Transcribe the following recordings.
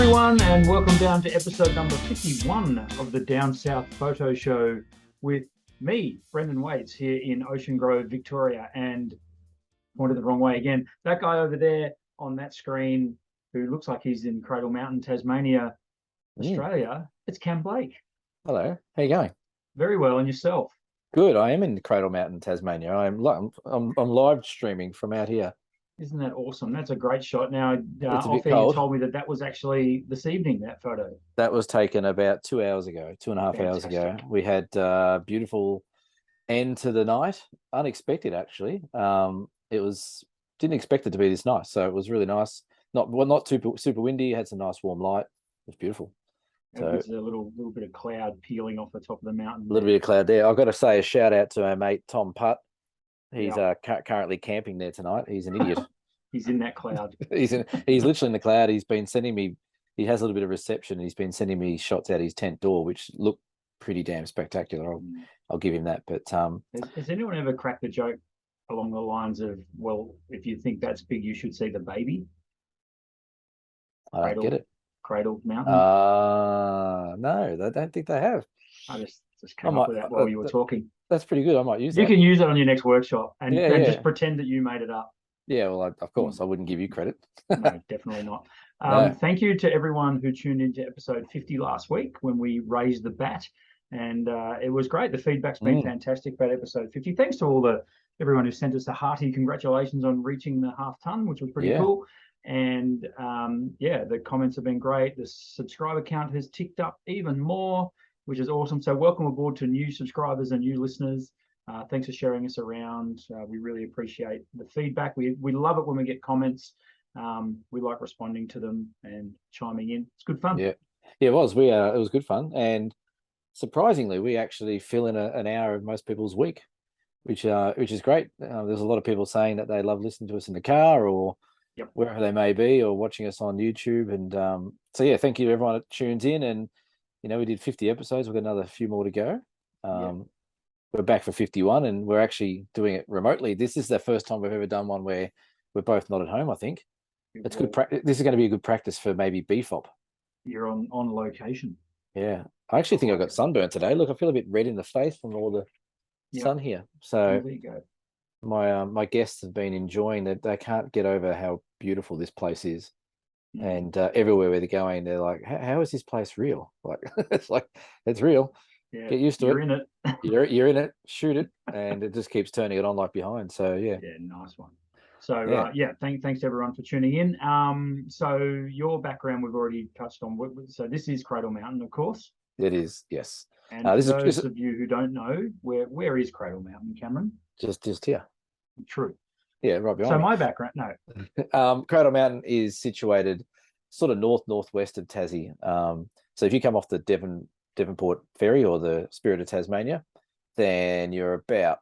everyone, and welcome down to episode number 51 of the Down South Photo Show with me, Brendan Waits, here in Ocean Grove, Victoria, and pointed the wrong way again. That guy over there on that screen, who looks like he's in Cradle Mountain, Tasmania, Australia, it's Cam Blake. Hello, how you going? Very well, and yourself? Good. I am in Cradle Mountain, Tasmania. I'm live streaming from out here. Isn't that awesome? That's a great shot. Now, It's a off bit air, you cold. told me that was actually this evening, that photo. That was taken about 2 hours ago, 2.5 hours ago. We had beautiful end to the night, unexpected actually. Didn't expect it to be this nice, so it was really nice. Not super windy. Had some nice warm light. It was beautiful. So there's a little bit of cloud peeling off the top of the mountain. A little bit of cloud there. I've got to say a shout out to our mate Tom Putt. He's currently camping there tonight. He's an idiot. He's in that cloud. He's literally in the cloud. He's been sending me. He has a little bit of reception. And he's been sending me shots out his tent door, which look pretty damn spectacular. I'll give him that. But has anyone ever cracked the joke along the lines of, well, if you think that's big, you should see the baby? I don't get it. Cradle Mountain? No, I don't think they have. I just came up with that while you were talking. That's pretty good. I might use that. You can use it on your next workshop and just pretend that you made it up. Yeah, well, of course, I wouldn't give you credit. No, definitely not. No. Thank you to everyone who tuned into episode 50 last week when we raised the bat. And it was great. The feedback's been fantastic about episode 50. Thanks to everyone who sent us a hearty congratulations on reaching the half-ton, which was pretty cool. And the comments have been great. The subscriber count has ticked up even more, which is awesome. So welcome aboard to new subscribers and new listeners. Thanks for sharing us around. We really appreciate the feedback. We love it when we get comments. We like responding to them and chiming in. It's good fun. Yeah, it was. It was good fun. And surprisingly, we actually fill in an hour of most people's week, which is great. There's a lot of people saying that they love listening to us in the car or wherever they may be, or watching us on YouTube. And thank you to everyone that tunes in. And we did 50 episodes. We've got another few more to go. We're back for 51, and we're actually doing it remotely. This is the first time we've ever done one where we're both not at home. I think it's good practice. This is going to be a good practice for maybe BFOP. You're on location. Yeah, I actually think I got sunburned today. Look, I feel a bit red in the face from all the sun here. So there you go. My guests have been enjoying that. They can't get over how beautiful this place is, and everywhere where they're going, they're like, "How is this place real?" Like it's real. Yeah, get used to you're in it. You're in it. Shoot it, and it just keeps turning it on like behind. So nice one. So thanks to everyone for tuning in. So your background we've already touched on. So this is Cradle Mountain, of course. It is, yes. And for those of you who don't know, where is Cradle Mountain, Cameron? Just here. True. Yeah, right behind. So me. my background, no. Cradle Mountain is situated sort of northwest of Tassie. So if you come off the Devonport ferry or the Spirit of Tasmania, then you're about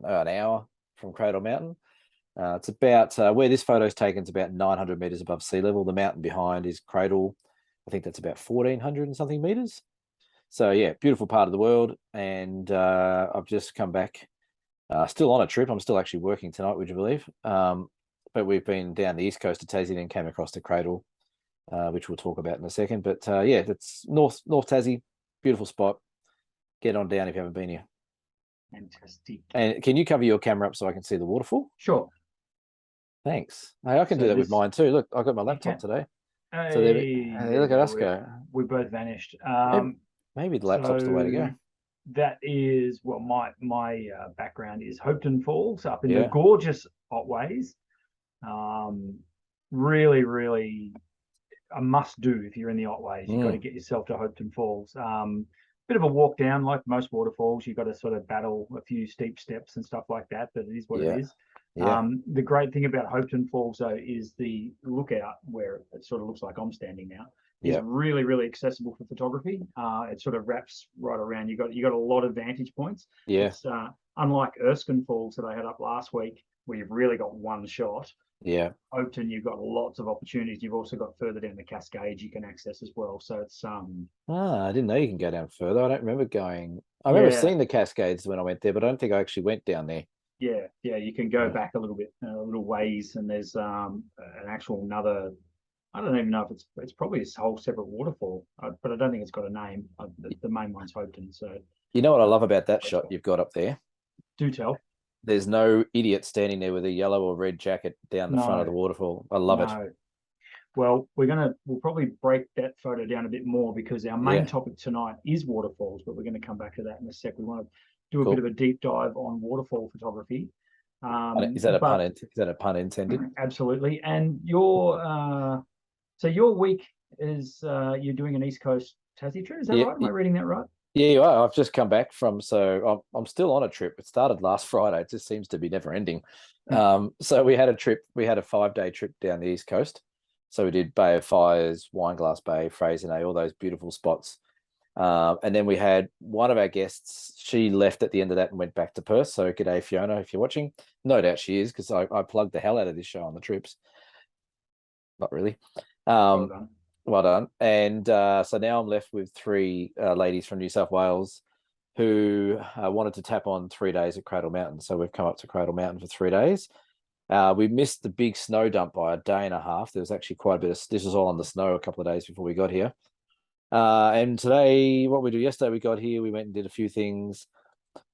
an hour from Cradle Mountain. It's about where this photo is taken. It's about 900 meters above sea level. The mountain behind is Cradle. I think that's about 1,400 and something meters. So beautiful part of the world. And I've just come back, still on a trip. I'm still actually working tonight, would you believe? But we've been down the east coast of Tassie and came across to Cradle, which we'll talk about in a second. But that's North Tassie, beautiful spot. Get on down if you haven't been here. Fantastic. And can you cover your camera up so I can see the waterfall? Sure. Thanks. Hey, I can do that with mine too. Look, I got my laptop today. So look at us go. We both vanished. Maybe the laptop's the way to go. That is, well, my background is Hopeton Falls up in the gorgeous Otways. Really, really a must do if you're in the Otways. You've got to get yourself to Hopeton Falls. Bit of a walk down, like most waterfalls. You've got to sort of battle a few steep steps and stuff like that, but it is what it is. The great thing about Hopeton Falls, though, is the lookout, where it sort of looks like I'm standing now. It's really, really accessible for photography. It sort of wraps right around. You got a lot of vantage points. It's unlike Erskine Falls that I had up last week, where you've really got one shot. Hopeton, you've got lots of opportunities. You've also got further down the Cascades you can access as well. So it's I didn't know you can go down further. I don't remember going. I remember seeing the Cascades when I went there, but I don't think I actually went down there. Yeah, you can go back a little bit, a little ways, and there's an actual another I don't even know if it's probably a whole separate waterfall, but I don't think it's got a name. The main one's Hopetoun. So You know what I love about that shot you've got up there? do tell. There's no idiot standing there with a yellow or red jacket down the front of the waterfall. I love it. Well, we'll probably break that photo down a bit more because our main Yeah. topic tonight is waterfalls, but we're going to come back to that in a sec. We want to do a Cool. bit of a deep dive on waterfall photography. Is that a pun? Is that a pun intended? Absolutely. And your week is you're doing an East Coast Tassie trip. Is that right? Am I reading that right? Yeah, you are. I've just come back from, so I'm still on a trip. It started last Friday. It just seems to be never ending. So we had a 5-day trip down the East Coast. So we did Bay of Fires, Wineglass Bay, Fraser, all those beautiful spots. And then we had one of our guests, she left at the end of that and went back to Perth. So g'day, Fiona, if you're watching. No doubt she is, because I plugged the hell out of this show on the trips. Not really. Well done. And so now I'm left with 3 ladies from New South Wales who wanted to tap on 3 days at Cradle Mountain. So we've come up to Cradle Mountain for 3 days. We missed the big snow dump by a day and a half. There was actually quite a bit of, this was all on the snow a couple of days before we got here. And today, what we do yesterday, we got here, we went and did a few things.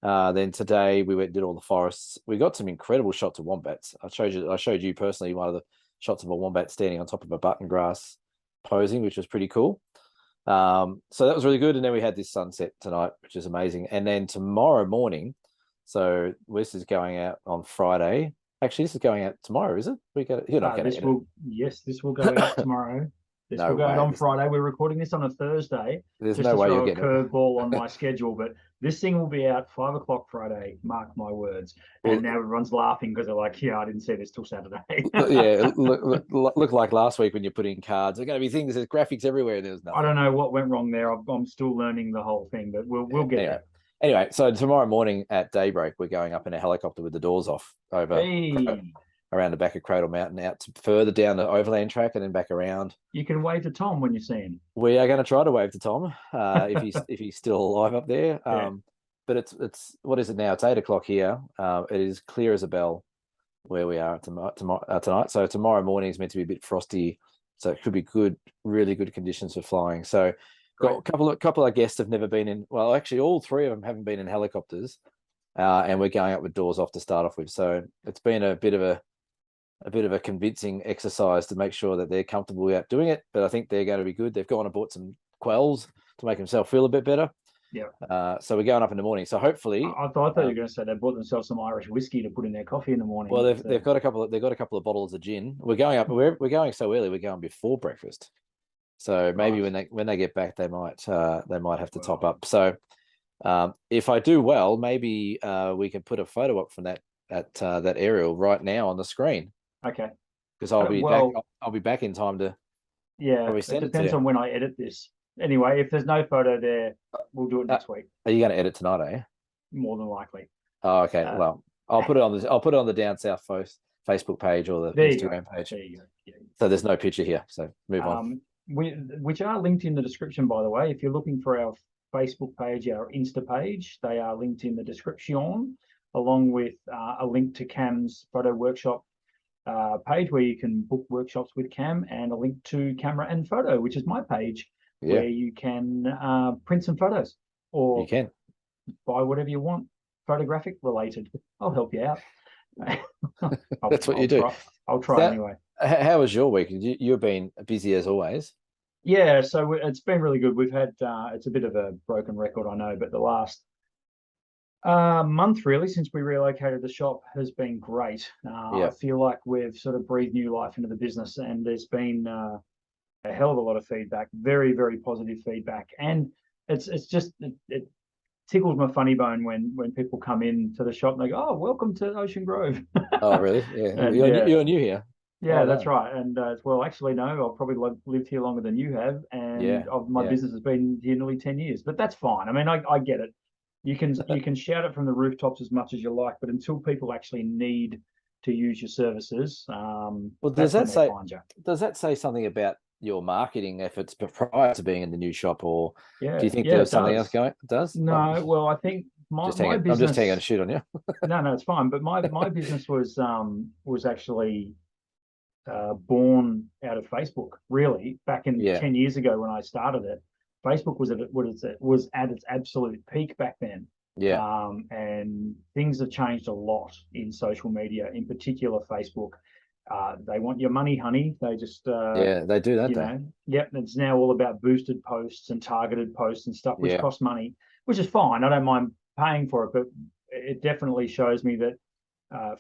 Then today we went and did all the forests. We got some incredible shots of wombats. I showed you personally one of the shots of a wombat standing on top of a button grass posing, which was pretty cool. So that was really good. And then we had this sunset tonight, which is amazing. And then tomorrow morning, so this is going out on Friday. Actually, this is going out tomorrow, is it? You're not going to. Yes, this will go out tomorrow. This will go out on Friday. We're recording this on a Thursday. There's no way you're getting a curveball on my schedule, but this thing will be out 5 o'clock Friday. Mark my words. And now everyone's laughing because they're like, "Yeah, I didn't see this till Saturday." Yeah, look like last week when you put in cards. There's going to be things. There's graphics everywhere. And there was nothing. I don't know what went wrong there. I'm still learning the whole thing, but we'll get there. Anyway, so tomorrow morning at daybreak, we're going up in a helicopter with the doors off over around the back of Cradle Mountain, out to further down the overland track, and then back around. You can wave to Tom when you see him. We are going to try to wave to Tom if he's still alive up there. But it's what is it now? It's 8 o'clock here. It is clear as a bell where we are tonight. So tomorrow morning is meant to be a bit frosty, so it could be really good conditions for flying. So got a couple of guests have never been in. Well, actually, all 3 of them haven't been in helicopters, and we're going up with doors off to start off with. So it's been a bit of a convincing exercise to make sure that they're comfortable without doing it. But I think they're going to be good. They've gone and bought some quells to make themselves feel a bit better. Yeah. So we're going up in the morning. So hopefully, I thought you were going to say they bought themselves some Irish whiskey to put in their coffee in the morning. Well, they've got a couple of bottles of gin. We're going up. We're going so early. We're going before breakfast. So maybe when they get back, they might have to top up. So if I do well, maybe we can put a photo up from that aerial right now on the screen. Okay. Because I'll be back in time to. Yeah, it depends on when I edit this. Anyway, if there's no photo there, we'll do it next week. Are you going to edit tonight? Are you? More than likely. Oh, okay. Well, I'll put it on the Down South Facebook page or the Instagram page. There you go. Yeah. So there's no picture here. So move on. Which are linked in the description, by the way. If you're looking for our Facebook page, our Insta page, they are linked in the description, along with a link to Cam's photo workshop page where you can book workshops with Cam, and a link to Camera and Photo, which is my page, where you can print some photos or you can buy whatever you want, photographic related. I'll help you out. That's what you do. I'll try anyway. How was your week? You've been busy as always. Yeah, so it's been really good. We've had it's a bit of a broken record, I know, but the last month really since we relocated the shop has been great. I feel like we've sort of breathed new life into the business, and there's been a hell of a lot of feedback, very, very positive feedback, and it's just it tickles my funny bone when people come in to the shop and they go, "Oh, welcome to Ocean Grove." Oh, really? Yeah, you're new here. Yeah, that's right. And well, actually, no, I've probably lived here longer than you have, and my business has been here nearly 10 years. But that's fine. I mean, I get it. You can shout it from the rooftops as much as you like, but until people actually need to use your services, well, does that say something about your marketing efforts prior to being in the new shop, or do you think there's something else going? It does? No, well, I think my business. I'm just hanging a shoot on you. No, it's fine. But my business was actually born out of Facebook. Really, back in Yeah. 10 years ago when I started it, Facebook was at its absolute peak back then. Yeah. And things have changed a lot in social media, in particular Facebook. They want your money, honey. They just Yeah, they do, don't you they? know, yep, it's now all about boosted posts and targeted posts and stuff, which Yeah. cost money, which is fine. I don't mind paying for it, but it definitely shows me that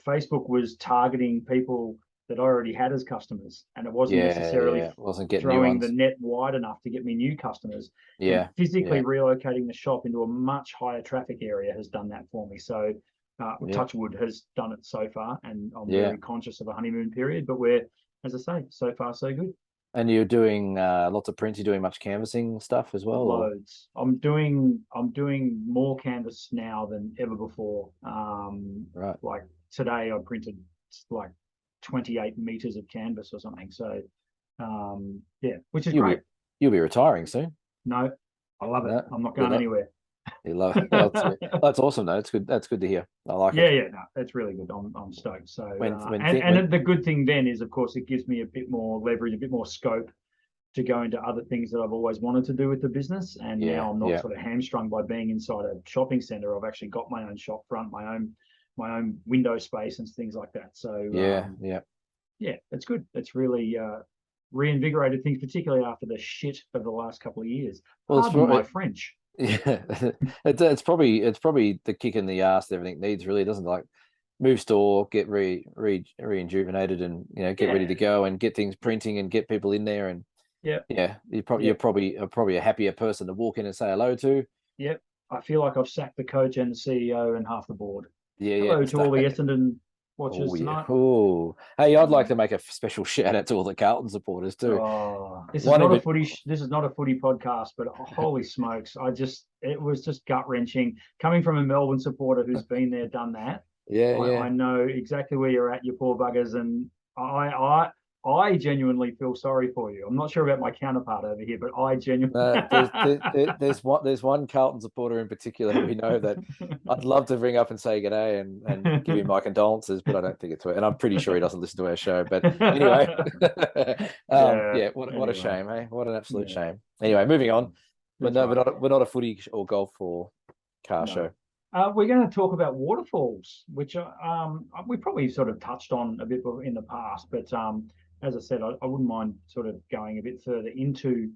Facebook was targeting people that I already had as customers, and it wasn't necessarily Wasn't getting new throwing the ones. net wide enough to get me new customers. And Yeah. physically Yeah. relocating the shop into a much higher traffic area has done that for me. So Yeah. Touchwood has done it so far, and I'm Yeah. very conscious of a honeymoon period, but we're, as I say, so far so good. And you're doing lots of prints. You're doing much canvassing stuff as well, or? Loads. I'm doing more canvas now than ever before. Right. Like today I printed like 28 meters of canvas or something. So yeah, which is great. You'll be retiring soon. No, I love it. No, I'm not you going love, anywhere. you love it. Well, that's awesome though. It's good. That's good to hear. I like Yeah, it. yeah, no, it's really good. I'm stoked. So When the good thing then is, of course, it gives me a bit more leverage, a bit more scope to go into other things that I've always wanted to do with the business. And now I'm not sort of hamstrung by being inside a shopping center. I've actually got my own shop front, my own window space and things like that. So yeah, it's good. It's really reinvigorated things, particularly after the shit of the last couple of years. Well, Pardon my French. Yeah, it's probably the kick in the ass that everything needs. Really, doesn't it? Like move store, get rejuvenated, and get ready to go and get things printing and get people in there. And you're probably a happier person to walk in and say hello to. Yep, I feel like I've sacked the coach and the CEO and half the board. Yeah, hello to all the Essendon watchers tonight. Oh, hey, I'd like to make a special shout out to all the Carlton supporters too. Oh, this is not a footy podcast, but holy smokes, it was just gut wrenching coming from a Melbourne supporter who's been there, done that. I know exactly where you're at, you poor buggers, and I genuinely feel sorry for you. I'm not sure about my counterpart over here, but I genuinely. There's one Carlton supporter in particular that we know that I'd love to ring up and say g'day and give him my condolences, but I don't think it's. And I'm pretty sure he doesn't listen to our show. But anyway, what a shame, eh? What an absolute shame. Anyway, moving on. We're not a footy or golf or car show. We're going to talk about waterfalls, which we probably sort of touched on a bit in the past, but as I said, I wouldn't mind sort of going a bit further into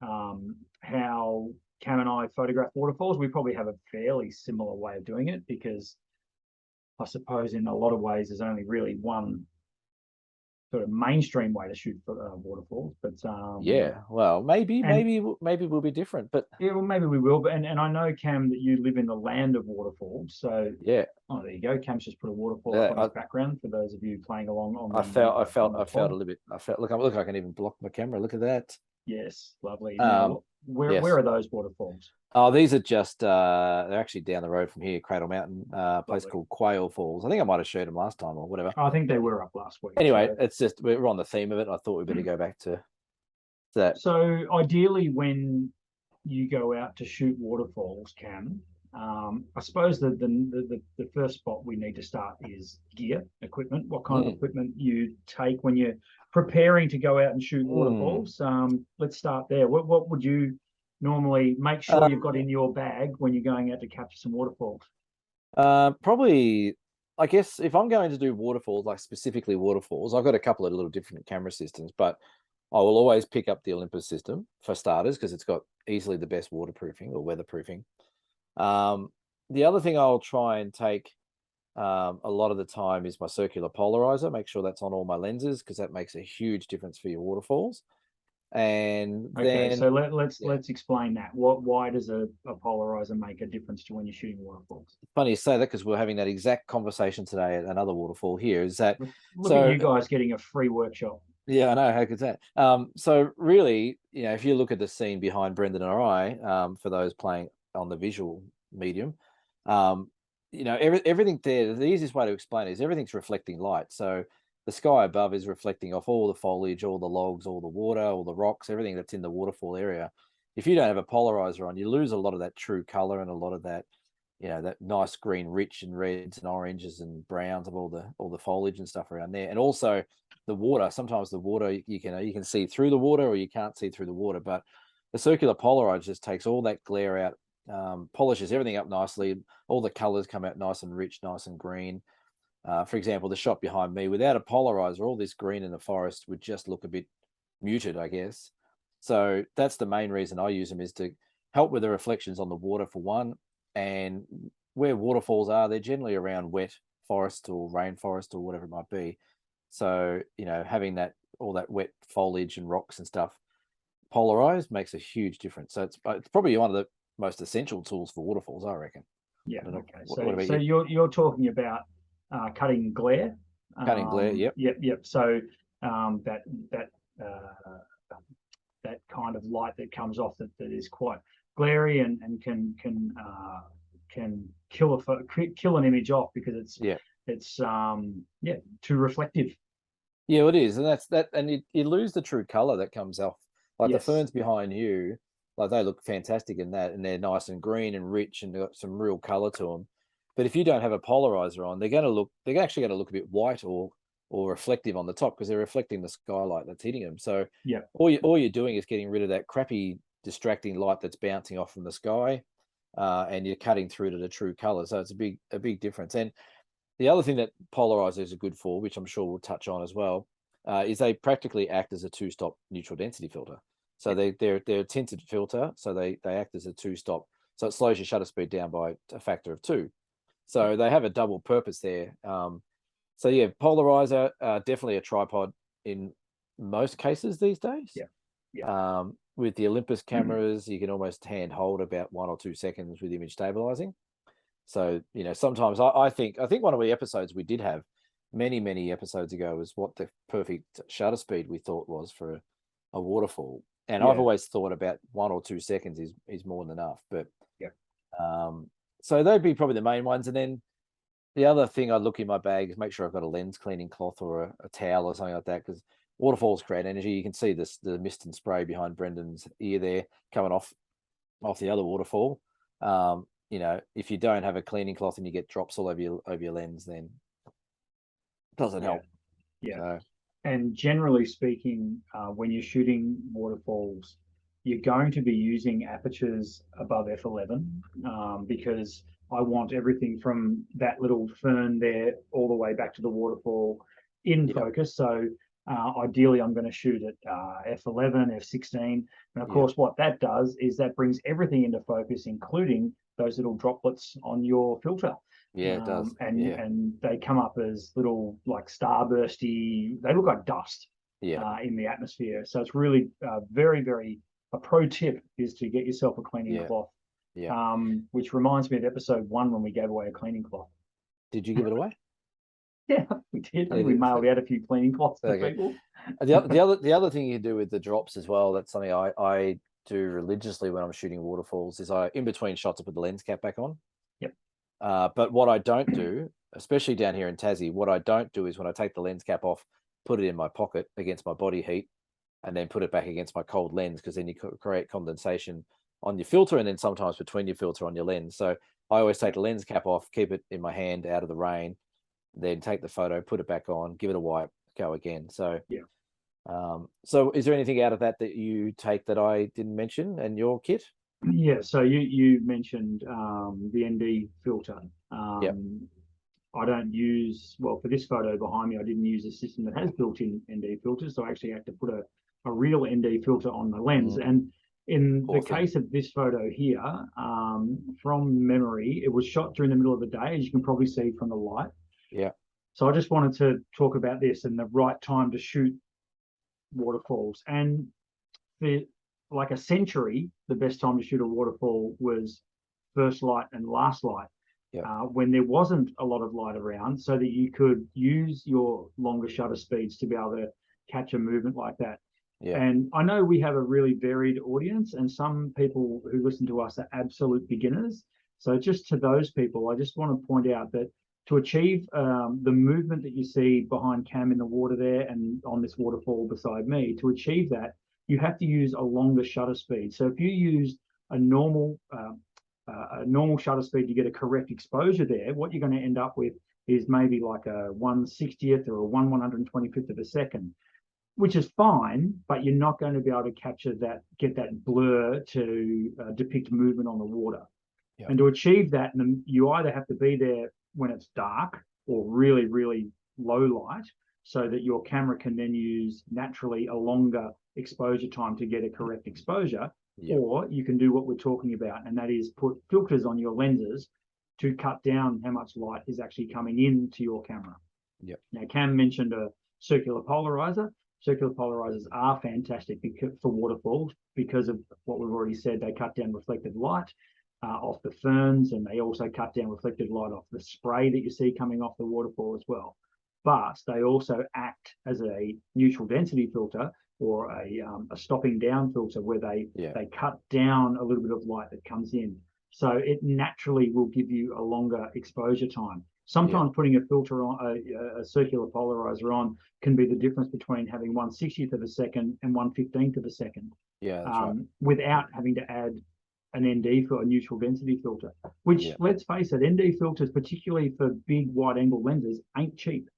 how Cam and I photograph waterfalls. We probably have a fairly similar way of doing it, because I suppose in a lot of ways there's only really one sort of mainstream way to shoot for waterfalls. But well, maybe we'll be different, but well, maybe we will. But and I know, Cam, that you live in the land of waterfalls, so yeah. Oh, there you go. Cam's just put a waterfall up on his background for those of you playing along on. I felt a little bit. Look, I can even block my camera. Look at that. Yes, lovely. Now, where are those waterfalls? Oh, these are just they're actually down the road from here, Cradle Mountain, place called Quail Falls. I think I might have showed them last time or whatever. I think they were up last week. Anyway, it's just we're on the theme of it. I thought we better go back to that. So ideally, when you go out to shoot waterfalls, Cam, I suppose the first spot we need to start is gear, equipment. What kind of equipment you take when you're preparing to go out and shoot waterfalls? Let's start there. What would you normally make sure you've got in your bag when you're going out to capture some waterfalls? Probably, I guess if I'm going to do waterfalls, like specifically waterfalls, I've got a couple of little different camera systems, but I will always pick up the Olympus system for starters, because it's got easily the best waterproofing or weatherproofing. The other thing I'll try and take a lot of the time is my circular polarizer. Make sure that's on all my lenses, because that makes a huge difference for your waterfalls. And then, so let's explain that. Why does a polarizer make a difference to when you're shooting waterfalls? Funny you say that, because we're having that exact conversation today at another waterfall here. Is that look at you guys getting a free workshop? Yeah, I know. How good's that? So really, if you look at the scene behind Brendan and I, for those playing on the visual medium, everything there, the easiest way to explain it is everything's reflecting light. So the sky above is reflecting off all the foliage, all the logs, all the water, all the rocks, everything that's in the waterfall area. If you don't have a polarizer on, you lose a lot of that true color and a lot of that, you know, that nice green, rich and reds and oranges and browns of all the foliage and stuff around there. And also the water. Sometimes the water you can see through the water, or you can't see through the water. But the circular polarizer just takes all that glare out, polishes everything up nicely. All the colors come out nice and rich, nice and green. For example, the shot behind me, without a polarizer, all this green in the forest would just look a bit muted, I guess. So that's the main reason I use them, is to help with the reflections on the water for one. And where waterfalls are, they're generally around wet forest or rainforest or whatever it might be. So, you know, having all that wet foliage and rocks and stuff polarized makes a huge difference. So it's probably one of the most essential tools for waterfalls, I reckon. Yeah. I Okay. what about so you? you're talking about cutting glare. Cutting glare. Yep. Yep. So that that kind of light that comes off that is quite glary and can kill an image off, because it's too reflective. Yeah, it is, and that's that, and you lose the true color that comes off. Like Yes. the ferns behind you, like they look fantastic in that, and they're nice and green and rich, and they've got some real color to them. But if you don't have a polarizer on, they're actually going to look a bit white or reflective on the top, because they're reflecting the skylight that's hitting them. So yeah, all you're doing is getting rid of that crappy distracting light that's bouncing off from the sky, and you're cutting through to the true color. So it's a big difference. And the other thing that polarizers are good for, which I'm sure we'll touch on as well, is they practically act as a two-stop neutral density filter. So they're a tinted filter, so they act as a two-stop. So it slows your shutter speed down by a factor of 2. So they have a double purpose there. So yeah, polarizer, definitely a tripod in most cases these days. Yeah. With the Olympus cameras, you can almost hand hold about 1 or 2 seconds with image stabilizing. So, you know, sometimes I think one of the episodes we did have many episodes ago was what the perfect shutter speed we thought was for a waterfall. And I've always thought about 1 or 2 seconds is more than enough. But so they'd be probably the main ones. And then the other thing I look in my bag is make sure I've got a lens cleaning cloth or a towel or something like that, because waterfalls create energy. You can see the mist and spray behind Brendan's ear there coming off the other waterfall. You know, if you don't have a cleaning cloth and you get drops all over your lens, then it doesn't help. Yeah. So. And generally speaking, when you're shooting waterfalls, you're going to be using apertures above f11, because I want everything from that little fern there all the way back to the waterfall in focus. So ideally, I'm going to shoot at f11, f16. And of course, what that does is that brings everything into focus, including those little droplets on your filter. Yeah, it does. And they come up as little like starbursty. They look like dust in the atmosphere. So it's really very, very. A pro tip is to get yourself a cleaning cloth. Which reminds me of episode 1 when we gave away a cleaning cloth. Did you give it away? Yeah, we did. We mailed out a few cleaning cloths to people. The other thing you do with the drops as well, that's something I do religiously when I'm shooting waterfalls, is in between shots I put the lens cap back on. But what I don't do, especially down here in Tassie, what I don't do is when I take the lens cap off, put it in my pocket against my body heat, and then put it back against my cold lens, because then you create condensation on your filter, and then sometimes between your filter on your lens. So I always take the lens cap off, keep it in my hand out of the rain, then take the photo, put it back on, give it a wipe, go again. So so is there anything out of that you take that I didn't mention in your kit? Yeah, so you mentioned the ND filter. I don't use, well, for this photo behind me, I didn't use a system that has built-in ND filters, so I actually had to put a real ND filter on the lens. And in the case of this photo here, from memory, it was shot during the middle of the day, as you can probably see from the light. So I just wanted to talk about this and the right time to shoot waterfalls. And for like a century, the best time to shoot a waterfall was first light and last light. When there wasn't a lot of light around, so that you could use your longer shutter speeds to be able to catch a movement like that. And I know we have a really varied audience, and some people who listen to us are absolute beginners. So just to those people, I just want to point out that to achieve the movement that you see behind Cam in the water there and on this waterfall beside me, to achieve that, you have to use a longer shutter speed. So if you used a normal a normal shutter speed to get a correct exposure there, what you're going to end up with is maybe like a 1/60th or a 1/125th of a second, which is fine, but you're not going to be able to capture that, get that blur to depict movement on the water. Yep. And to achieve that, you either have to be there when it's dark or really, really low light, so that your camera can then use naturally a longer exposure time to get a correct exposure. Yep. Or you can do what we're talking about, and that is put filters on your lenses to cut down how much light is actually coming into your camera. Yep. Now, Cam mentioned a circular polarizer. Circular polarizers are fantastic for waterfalls because of what we've already said. They cut down reflected light off the ferns, and they also cut down reflected light off the spray that you see coming off the waterfall as well. But they also act as a neutral density filter, or a stopping down filter, where they cut down a little bit of light that comes in. So it naturally will give you a longer exposure time. Sometimes putting a filter on, a circular polarizer on, can be the difference between having 1/60th of a second and 1/15th of a second. Yeah, that's right. Without having to add an ND for a neutral density filter, which, let's face it, ND filters, particularly for big wide angle lenses, ain't cheap.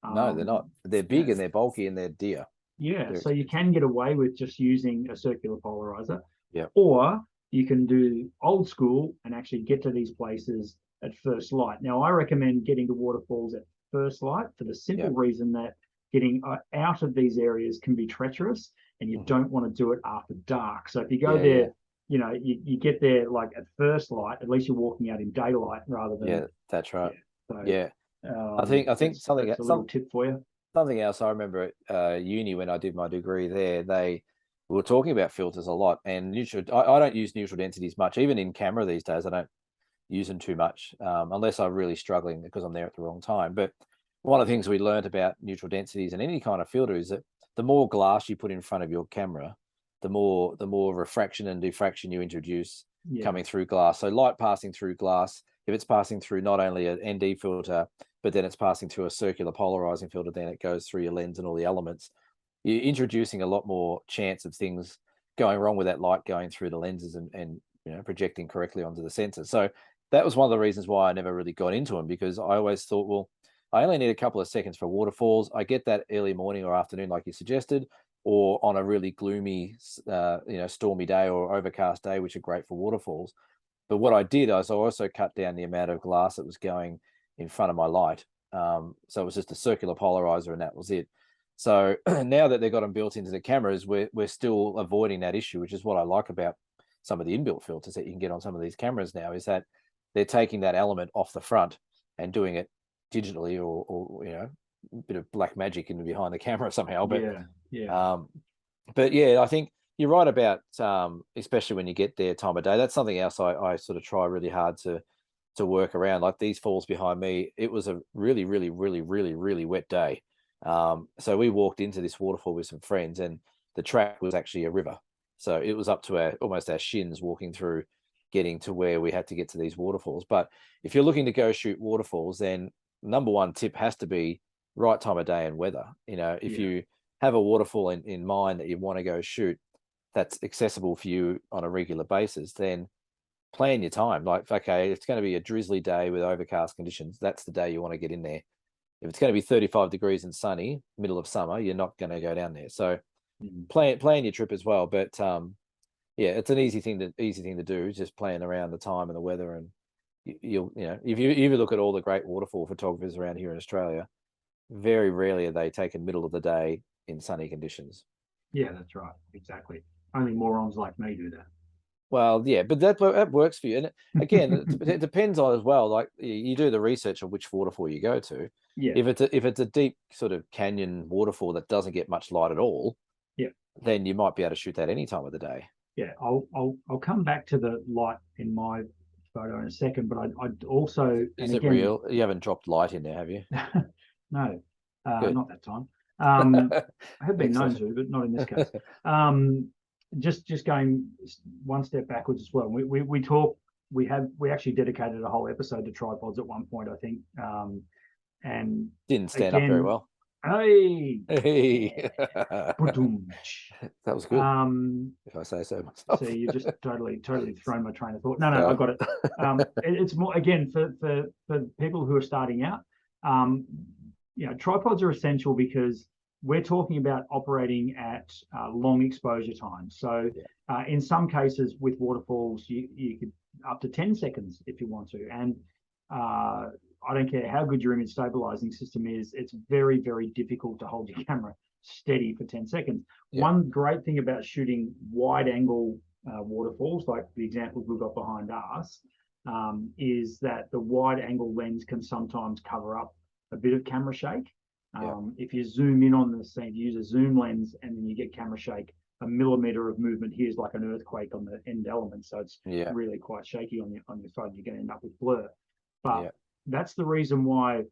No, they're not. They're big and they're bulky and they're dear. Yeah, so you can get away with just using a circular polarizer. Yeah. Or you can do old school and actually get to these places at first light. Now, I recommend getting to waterfalls at first light for the simple reason that getting out of these areas can be treacherous, and you don't want to do it after dark. So if you go there, you know, you get there like at first light, at least you're walking out in daylight rather than. That's right. So, I think something that's a little tip for you. Something else I remember at uni when I did my degree there, we were talking about filters a lot, and I don't use neutral densities much, even in camera these days. I don't use them too much unless I'm really struggling because I'm there at the wrong time. But one of the things we learned about neutral densities and any kind of filter is that the more glass you put in front of your camera, the more refraction and diffraction you introduce coming through glass. So light passing through glass, if it's passing through not only an ND filter, but then it's passing through a circular polarizing filter, then it goes through your lens and all the elements, you're introducing a lot more chance of things going wrong with that light going through the lenses and you know, projecting correctly onto the sensor. So that was one of the reasons why I never really got into them, because I always thought, well, I only need a couple of seconds for waterfalls. I get that early morning or afternoon, like you suggested, or on a really gloomy, stormy day or overcast day, which are great for waterfalls. But what I did is I also cut down the amount of glass that was going in front of my light. So it was just a circular polarizer and that was it. So now that they've got them built into the cameras, we're still avoiding that issue, which is what I like about some of the inbuilt filters that you can get on some of these cameras now, is that they're taking that element off the front and doing it digitally, or you know, a bit of black magic in behind the camera somehow. But I think you're right about especially when you get there time of day. That's something else I sort of try really hard to work around. Like these falls behind me, it was a really, really, really, really, really wet day. So we walked into this waterfall with some friends, and the track was actually a river. So it was up to almost our shins walking through, getting to where we had to get to these waterfalls. But if you're looking to go shoot waterfalls, then number one tip has to be right time of day and weather. You know, if you have a waterfall in mind that you want to go shoot, that's accessible for you on a regular basis, then plan your time. Like, okay, it's going to be a drizzly day with overcast conditions. That's the day you want to get in there. If it's going to be 35 degrees and sunny, middle of summer, you're not going to go down there. So plan your trip as well. But it's an easy thing to do, just playing around the time and the weather. And you'll, you know, if you look at all the great waterfall photographers around here in Australia, very rarely are they taken middle of the day in sunny conditions. Yeah, that's right. Exactly. Only morons like me do that. Well, yeah, but that works for you. And again, it depends on as well. Like you do the research on which waterfall you go to. Yeah. If it's a deep sort of canyon waterfall that doesn't get much light at all, then you might be able to shoot that any time of the day. Yeah, I'll come back to the light in my photo in a second, but I'd also. Is it real? You haven't dropped light in there, have you? No, not that time. I have been known to, but not in this case. Just going one step backwards as well. We actually dedicated a whole episode to tripods at one point, I think. And didn't stand up very well. Hey, Hey, Ba-doom. that was good, Um, if I say so myself. so you just totally thrown my train of thought. No, I No. got it. It's more again for people who are starting out. Um, tripods are essential because we're talking about operating at long exposure times. So in some cases with waterfalls, you could up to 10 seconds if you want to. And I don't care how good your image stabilizing system is, it's very, very difficult to hold your camera steady for 10 seconds. One great thing about shooting wide angle waterfalls, like the examples we've got behind us, is that the wide angle lens can sometimes cover up a bit of camera shake. If you zoom in on the scene, use a zoom lens, and then you get camera shake, a millimeter of movement here is like an earthquake on the end element, so it's really quite shaky on your side. You're going to end up with blur. But that's the reason why,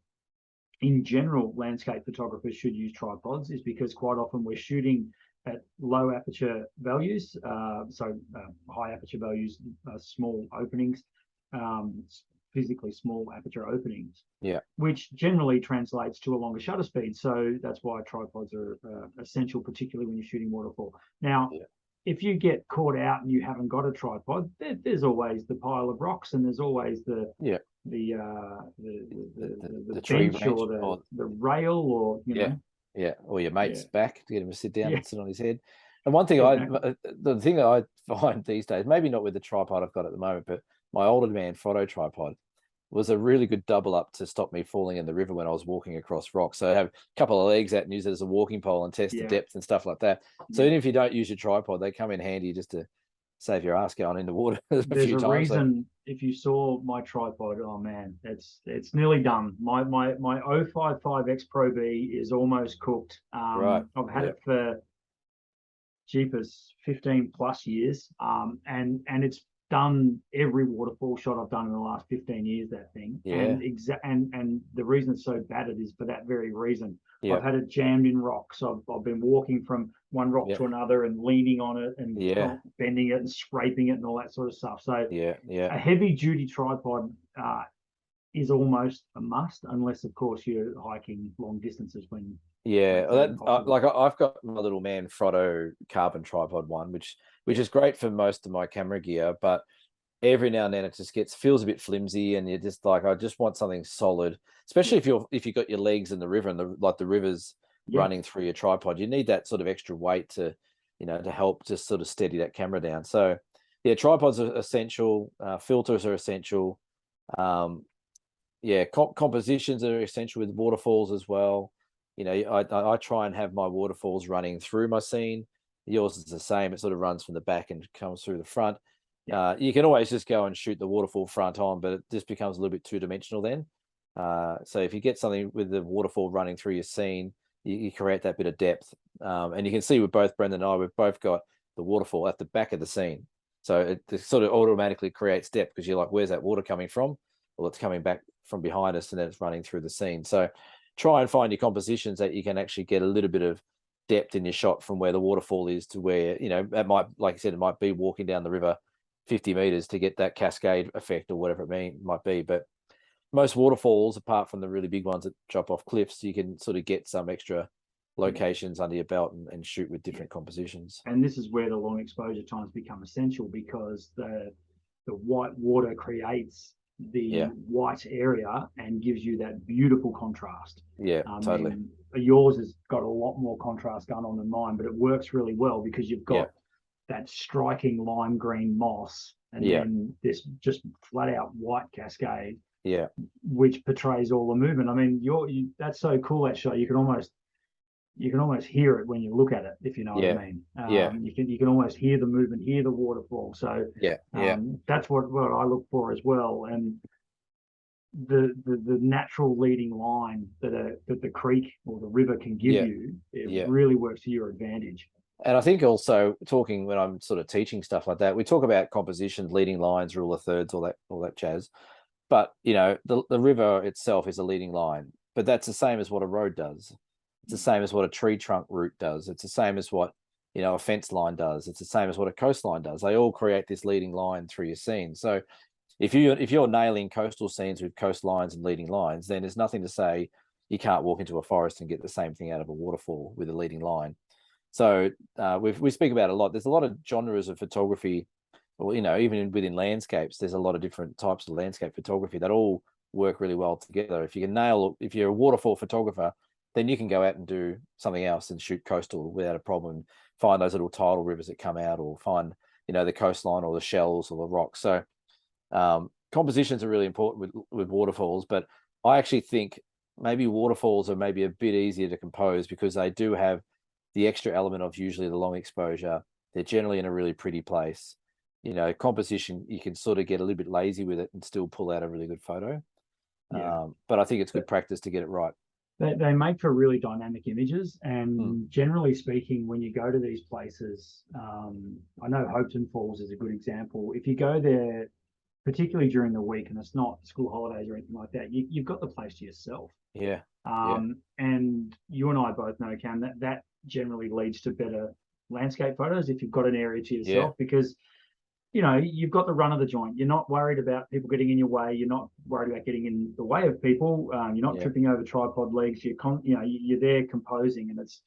in general, landscape photographers should use tripods, is because quite often we're shooting at low aperture values, high aperture values, small openings, physically small aperture openings, which generally translates to a longer shutter speed. So that's why tripods are essential, particularly when you're shooting waterfall. Now, if you get caught out and you haven't got a tripod, there's always the pile of rocks, and there's always the tree bench, branch, or the rail, or or your mate's back to get him to sit down and sit on his head. And one thing the thing that I find these days, maybe not with the tripod I've got at the moment, but my older man photo tripod was a really good double up to stop me falling in the river when I was walking across rocks. So I have a couple of legs out and use it as a walking pole and test the depth and stuff like that. So even if you don't use your tripod, they come in handy just to save your ass going in the water a There's few a times. reason. If you saw my tripod, oh man, it's nearly done. My 055 X Pro B is almost cooked. I've had it for jeepers 15 plus years, and it's done every waterfall shot I've done in the last 15 years, that thing. And the reason it's so battered is for that very reason. I've had it jammed in rocks. I've been walking from one rock to another and leaning on it and bending it and scraping it and all that sort of stuff. So a heavy duty tripod is almost a must, unless of course you're hiking long distances when I've got my little man Frotto carbon tripod one, which is great for most of my camera gear, but every now and then it just feels a bit flimsy, and you're just like, I just want something solid, especially if you've got your legs in the river and the river's running through your tripod. You need that sort of extra weight to help just sort of steady that camera down. So tripods are essential, filters are essential, compositions are essential with waterfalls as well. I try and have my waterfalls running through my scene. Yours is the same. It sort of runs from the back and comes through the front. You can always just go and shoot the waterfall front on, but it just becomes a little bit two-dimensional then. So if you get something with the waterfall running through your scene, you create that bit of depth. And you can see with both Brendan and I, we've both got the waterfall at the back of the scene. So it sort of automatically creates depth, because you're like, where's that water coming from? Well, it's coming back from behind us, and then it's running through the scene. So try and find your compositions that you can actually get a little bit of depth in your shot from where the waterfall is to where, it might, like I said, it might be walking down the river 50 meters to get that cascade effect or whatever it might be. But most waterfalls, apart from the really big ones that drop off cliffs, you can sort of get some extra locations under your belt and shoot with different compositions. And this is where the long exposure times become essential, because the white water creates the white area and gives you that beautiful contrast. Totally. Yours has got a lot more contrast going on than mine, but it works really well because you've got that striking lime green moss, and then this just flat out white cascade, which portrays all the movement. I mean, that's so cool, that shot. You can almost hear it when you look at it, if you know what I mean. You can almost hear the movement, hear the waterfall. So that's what I look for as well. And the natural leading line that the creek or the river can give you, it really works to your advantage. And I think also, talking when I'm sort of teaching stuff like that, we talk about compositions, leading lines, rule of thirds, all that jazz. But the river itself is a leading line, but that's the same as what a road does. It's the same as what a tree trunk route does. It's the same as what a fence line does. It's the same as what a coastline does. They all create this leading line through your scene. So if you're nailing coastal scenes with coastlines and leading lines, then there's nothing to say you can't walk into a forest and get the same thing out of a waterfall with a leading line. So we speak about it a lot. There's a lot of genres of photography, or, you know, even within landscapes, there's a lot of different types of landscape photography that all work really well together. If you can if you're a waterfall photographer, then you can go out and do something else and shoot coastal without a problem. Find those little tidal rivers that come out, or find, you know, the coastline or the shells or the rocks. So compositions are really important with waterfalls, but I actually think maybe waterfalls are maybe a bit easier to compose because they do have the extra element of usually the long exposure. They're generally in a really pretty place. You know, composition, you can sort of get a little bit lazy with it and still pull out a really good photo. Yeah. But I think it's good practice to get it right. They make for really dynamic images, and Mm. generally speaking, when you go to these places, I know Hopetoun Falls is a good example. If you go there, particularly during the week, and it's not school holidays or anything like that, you've got the place to yourself. Yeah. And you and I both know, Cam, that generally leads to better landscape photos if you've got an area to yourself, because you know, you've got the run of the joint. You're not worried about people getting in your way. You're not worried about getting in the way of people. You're not tripping over tripod legs. You're there composing, and it's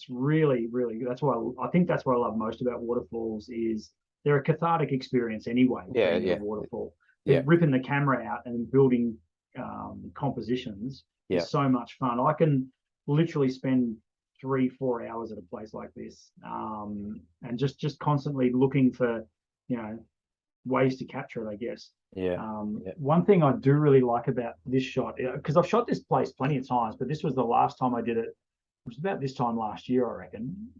really, really good. That's why I think that's what I love most about waterfalls is they're a cathartic experience anyway. Yeah. Being a waterfall. Yeah. Ripping the camera out and building compositions is so much fun. I can literally spend 3-4 hours at a place like this, and just constantly looking for, you know, ways to capture it, I guess. One thing I do really like about this shot, because I've shot this place plenty of times, but this was the last time I did it, which was about this time last year, I reckon.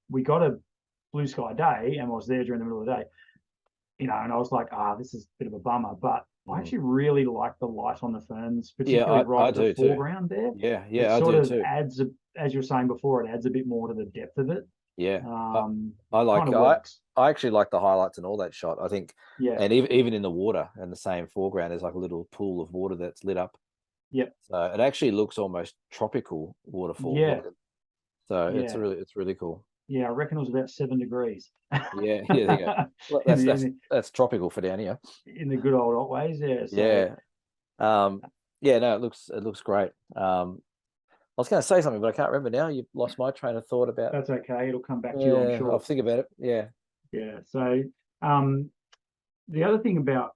We got a blue sky day and I was there during the middle of the day, you know, and I was like, this is a bit of a bummer, but I actually really like the light on the ferns, particularly right at the foreground there. It sort of adds, as you were saying before, it adds a bit more to the depth of it. I actually like the highlights in all that shot. I think, and even in the water and the same foreground, there's like a little pool of water that's lit up. So it actually looks almost tropical waterfall. So it's really cool. I reckon it was about 7 degrees. There you go. Well, that's tropical for down here. In the good old Otways, no, it looks great. I was going to say something, but I can't remember now. You've lost my train of thought about. That's okay. It'll come back to you, I'm sure. I'll think about it. So the other thing about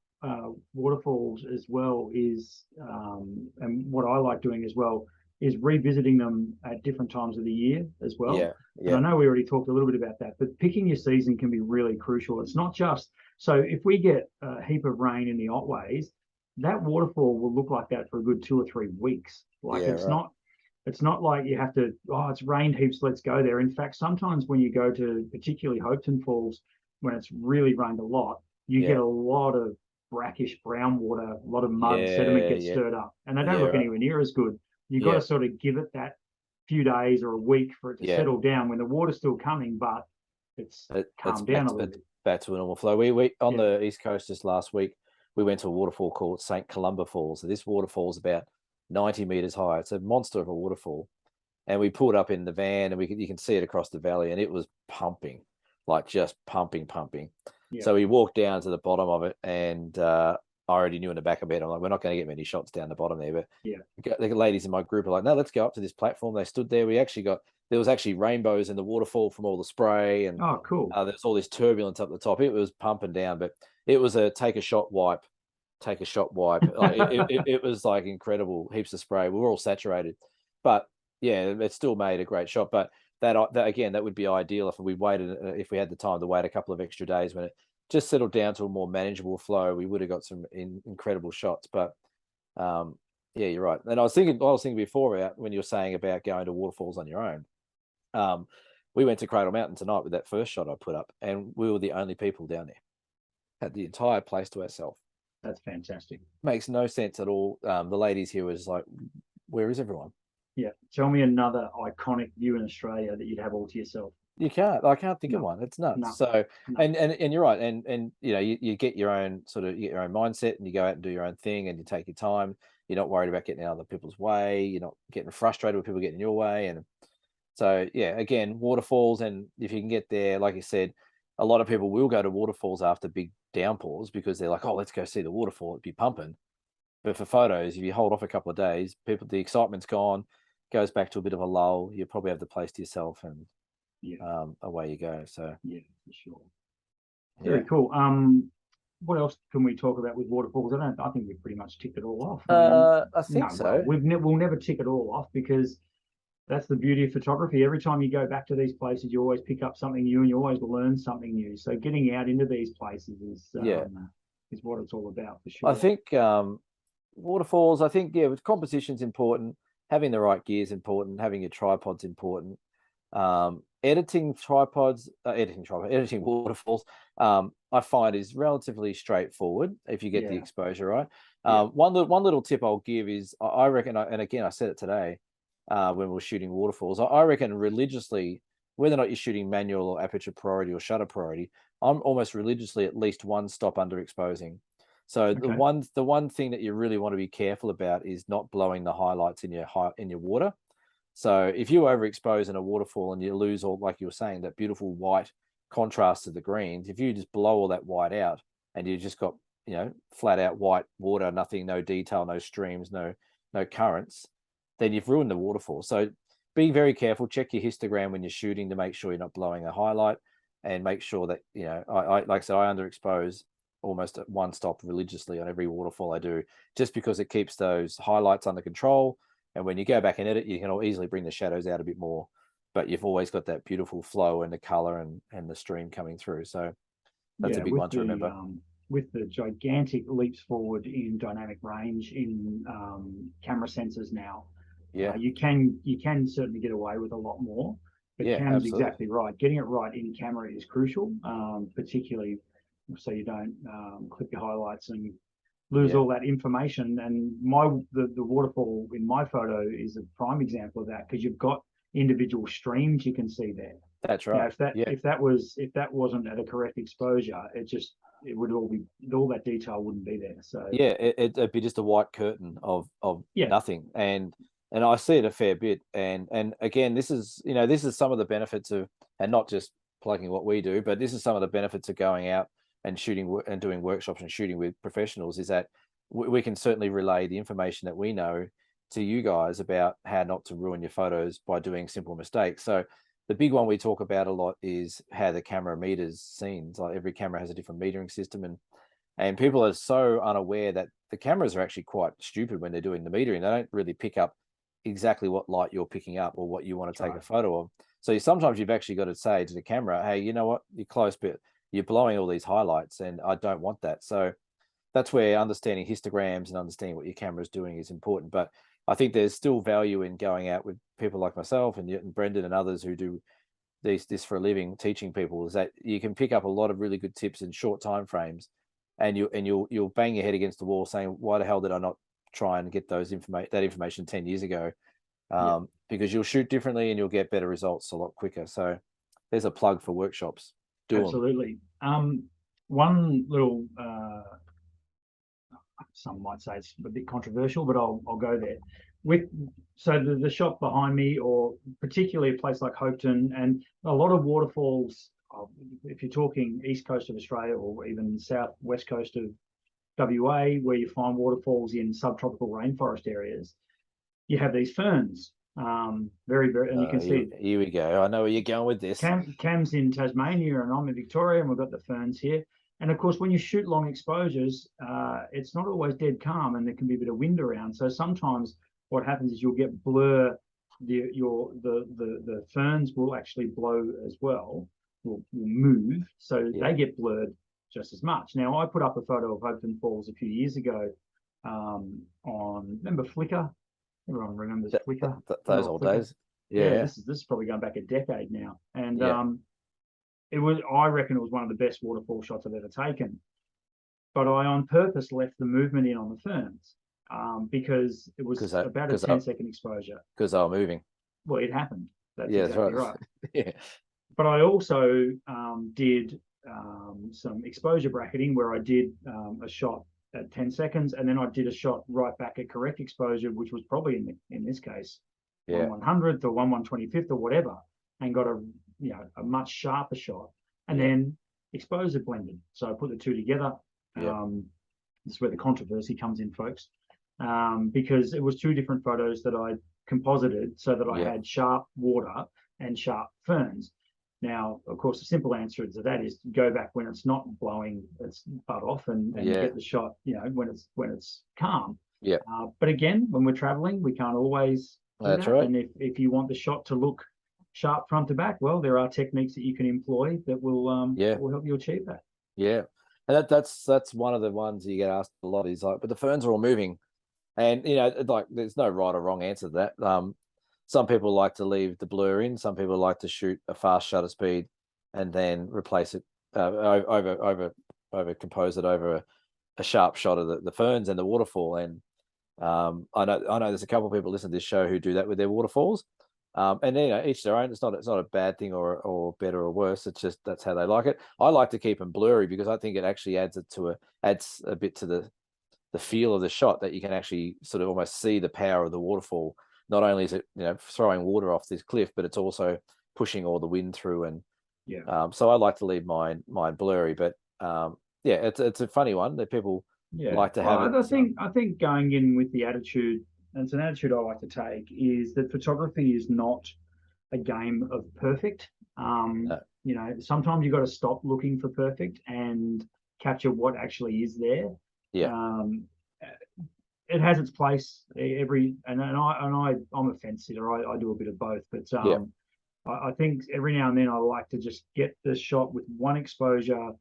waterfalls as well is, and what I like doing as well, is revisiting them at different times of the year as well. And I know we already talked a little bit about that, but picking your season can be really crucial. It's not just, so if we get a heap of rain in the Otways, that waterfall will look like that for a good 2 or 3 weeks. It's not like you have to, it's rained heaps, let's go there. In fact, sometimes when you go to particularly Hopetoun Falls, when it's really rained a lot, you get a lot of brackish brown water, a lot of mud, sediment gets stirred up, and they don't look anywhere near as good. You've got to sort of give it that few days or a week for it to settle down when the water's still coming, but it's calmed down a little bit. Back to a normal flow. We on the East Coast just last week, we went to a waterfall called St. Columba Falls. So this waterfall is about 90 meters high. It's a monster of a waterfall, and we pulled up in the van, and you can see it across the valley, and it was pumping, like just pumping. So we walked down to the bottom of it, and I already knew in the back of it, I'm like, we're not going to get many shots down the bottom there, but the ladies in my group are like, no, let's go up to this platform. They stood there. There was actually rainbows in the waterfall from all the spray, and cool. There's all this turbulence up the top. It was pumping down, but it was a take a shot wipe. Like, it was like incredible, heaps of spray. We were all saturated, but it still made a great shot. But that again, that would be ideal if we had the time to wait a couple of extra days when it just settled down to a more manageable flow. We would have got some incredible shots. But you're right. And I was thinking before about when you were saying about going to waterfalls on your own. We went to Cradle Mountain tonight with that first shot I put up, and we were the only people down there. Had the entire place to ourselves. That's fantastic. Makes no sense at all. The ladies here was like, where is everyone? Tell me another iconic view in Australia that you'd have all to yourself. I can't think of one. It's nuts. No. So and you're right. And you know, you get your own mindset, and you go out and do your own thing, and you take your time. You're not worried about getting out of other people's way. You're not getting frustrated with people getting in your way. And so again, waterfalls, and if you can get there, like you said, a lot of people will go to waterfalls after big downpours because they're like, oh, let's go see the waterfall. It'd be pumping. But for photos, if you hold off a couple of days, the excitement's gone, goes back to a bit of a lull. You probably have the place to yourself, and away you go. So yeah, for sure. Very cool. What else can we talk about with waterfalls? I think we've pretty much ticked it all off. I think so. Well, we'll never tick it all off, because that's the beauty of photography. Every time you go back to these places, you always pick up something new and you always learn something new. So getting out into these places is what it's all about, for sure. I think waterfalls, with composition's important, having the right gear is important, having your tripod's important. Editing waterfalls, I find is relatively straightforward if you get the exposure right. One little tip I'll give is, I reckon, and again I said it today when we were shooting waterfalls, I reckon religiously, whether or not you're shooting manual or aperture priority or shutter priority, I'm almost religiously at least one stop underexposing. So the one thing that you really want to be careful about is not blowing the highlights in your water. So if you overexpose in a waterfall and you lose all, like you were saying, that beautiful white contrast to the greens, if you just blow all that white out and you just got, flat out white water, nothing, no detail, no streams, no currents, then you've ruined the waterfall. So be very careful. Check your histogram when you're shooting to make sure you're not blowing a highlight, and make sure that, I like I said, I underexpose almost at one stop religiously on every waterfall I do, just because it keeps those highlights under control. And when you go back and edit, you can easily bring the shadows out a bit more, but you've always got that beautiful flow and the color and the stream coming through. So that's a big one to remember. With the gigantic leaps forward in dynamic range in camera sensors now, you can certainly get away with a lot more. But Cam's exactly right. Getting it right in camera is crucial, particularly so you don't clip your highlights and lose all that information. And the waterfall in my photo is a prime example of that, because you've got individual streams you can see there. That's right. If that wasn't at a correct exposure, it would all that detail wouldn't be there. So it'd be just a white curtain of nothing. And I see it a fair bit. And again, this is some of the benefits of, and not just plugging what we do, but this is some of the benefits of going out and shooting and doing workshops and shooting with professionals, is that we can certainly relay the information that we know to you guys about how not to ruin your photos by doing simple mistakes. So the big one we talk about a lot is how the camera meters scenes. Like every camera has a different metering system, and people are so unaware that the cameras are actually quite stupid when they're doing the metering. They don't really pick up exactly what light you're picking up or what you want to take a photo of. So sometimes you've actually got to say to the camera, hey, you know what, you're close, but you're blowing all these highlights and I don't want that. So that's where understanding histograms and understanding what your camera is doing is important. But I think there's still value in going out with people like myself and Brendan and others who do this for a living, teaching people, is that you can pick up a lot of really good tips in short time frames, and you'll bang your head against the wall saying, why the hell did I not try and get that information 10 years ago? Because you'll shoot differently and you'll get better results a lot quicker. So there's a plug for workshops. Absolutely. One little some might say it's a bit controversial, but I'll go there. So the shop behind me, or particularly a place like Hopeton, and a lot of waterfalls, if you're talking east coast of Australia or even southwest coast of WA, where you find waterfalls in subtropical rainforest areas, you have these ferns. Very, and you can see. Here we go. I know where you're going with this. Cam's in Tasmania and I'm in Victoria, and we've got the ferns here. And of course, when you shoot long exposures, it's not always dead calm, and there can be a bit of wind around. So sometimes what happens is you'll get blur. The ferns will actually blow as well, will move, so they get blurred just as much. Now, I put up a photo of Hopeton Falls a few years ago on, remember Flickr? Everyone remembers Flickr. Those old Flickr. days. This is probably going back a decade now, and I reckon it was one of the best waterfall shots I've ever taken. But I on purpose left the movement in on the ferns because it was about a 10-second exposure. Because they were moving. Well, it happened. That's exactly right. But I also did some exposure bracketing where I did a shot at 10 seconds, and then I did a shot right back at correct exposure, which was probably in this case 1/100th or 1/125th or whatever, and got a much sharper shot, and then exposure blended. So I put the two together. This is where the controversy comes in, folks. because it was two different photos that I composited so that I had sharp water and sharp ferns. Now, of course, the simple answer to that is go back when it's not blowing its butt off and get the shot, when it's calm. Yeah. But again, when we're traveling, we can't always do That's that. right. And if you want the shot to look sharp front to back, well, there are techniques that you can employ that will help you achieve that. Yeah. And that's one of the ones you get asked a lot is like, but the ferns are all moving. And like there's no right or wrong answer to that. Some people like to leave the blur in. Some people like to shoot a fast shutter speed and then replace it over compose it over a sharp shot of the ferns and the waterfall. And I know there's a couple of people listening to this show who do that with their waterfalls. And each their own. It's not a bad thing or better or worse. It's just that's how they like it. I like to keep them blurry because I think it actually adds a bit to the feel of the shot, that you can actually sort of almost see the power of the waterfall. Not only is it throwing water off this cliff, but it's also pushing all the wind through. And so I like to leave mine blurry. But it's a funny one that people like to have. I think going in with the attitude, and it's an attitude I like to take, is that photography is not a game of perfect. Sometimes you've got to stop looking for perfect and capture what actually is there. It has its place. I'm a fence sitter. I do a bit of both, but I think every now and then I like to just get the shot with one exposure,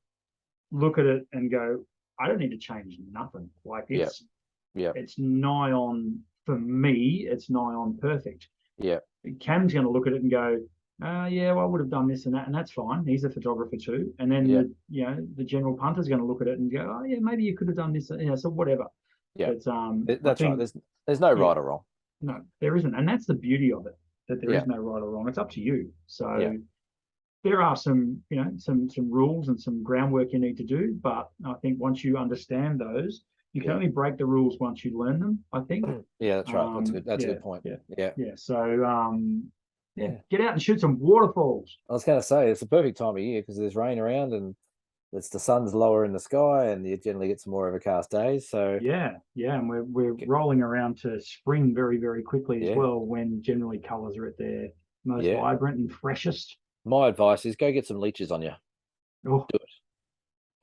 look at it, and go, I don't need to change nothing. Like it's nigh on, for me, it's nigh on perfect. Yeah. Cam's going to look at it and go, well, I would have done this and that, and that's fine. He's a photographer too. And then the general punter's going to look at it and go, oh yeah, maybe you could have done this. So whatever. Yeah, but, that's right. There's no right or wrong. No, there isn't, and that's the beauty of it. That there is no right or wrong. It's up to you. So there are some rules and some groundwork you need to do. But I think once you understand those, you can only break the rules once you learn them, I think. Yeah, that's right. That's a good point. Yeah. So get out and shoot some waterfalls. I was going to say it's the perfect time of year because there's rain around and the sun's lower in the sky, and you generally get some more overcast days. So and we're rolling around to spring very, very quickly as well, when generally colours are at their most vibrant and freshest. My advice is go get some leeches on you. Oh, do it.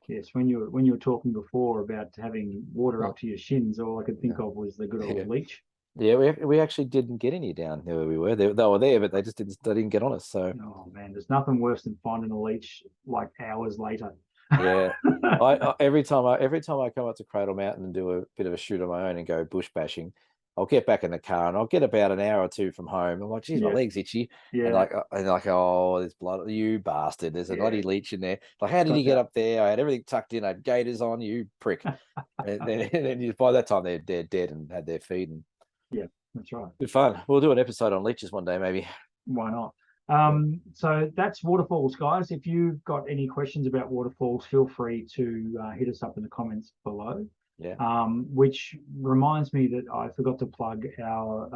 Yes, when you were talking before about having water up to your shins, all I could think of was the good old leech. Yeah, we actually didn't get any down where we were. They were there, but they didn't get on us. So man, there's nothing worse than finding a leech like hours later. Yeah, I every time I come up to Cradle Mountain and do a bit of a shoot on my own and go bush bashing, I'll get back in the car and I'll get about an hour or two from home. I'm like, geez, my leg's itchy. And like, oh, there's blood, you bastard. There's a bloody leech in there. Like, how did you get up there? I had everything tucked in. I had gaiters on, you prick. and then by that time they're dead and had their feed. And that's right. Good fun. We'll do an episode on leeches one day, maybe. Why not? So that's waterfalls, guys. If you've got any questions about waterfalls, feel free to hit us up in the comments below. Which reminds me that I forgot to plug our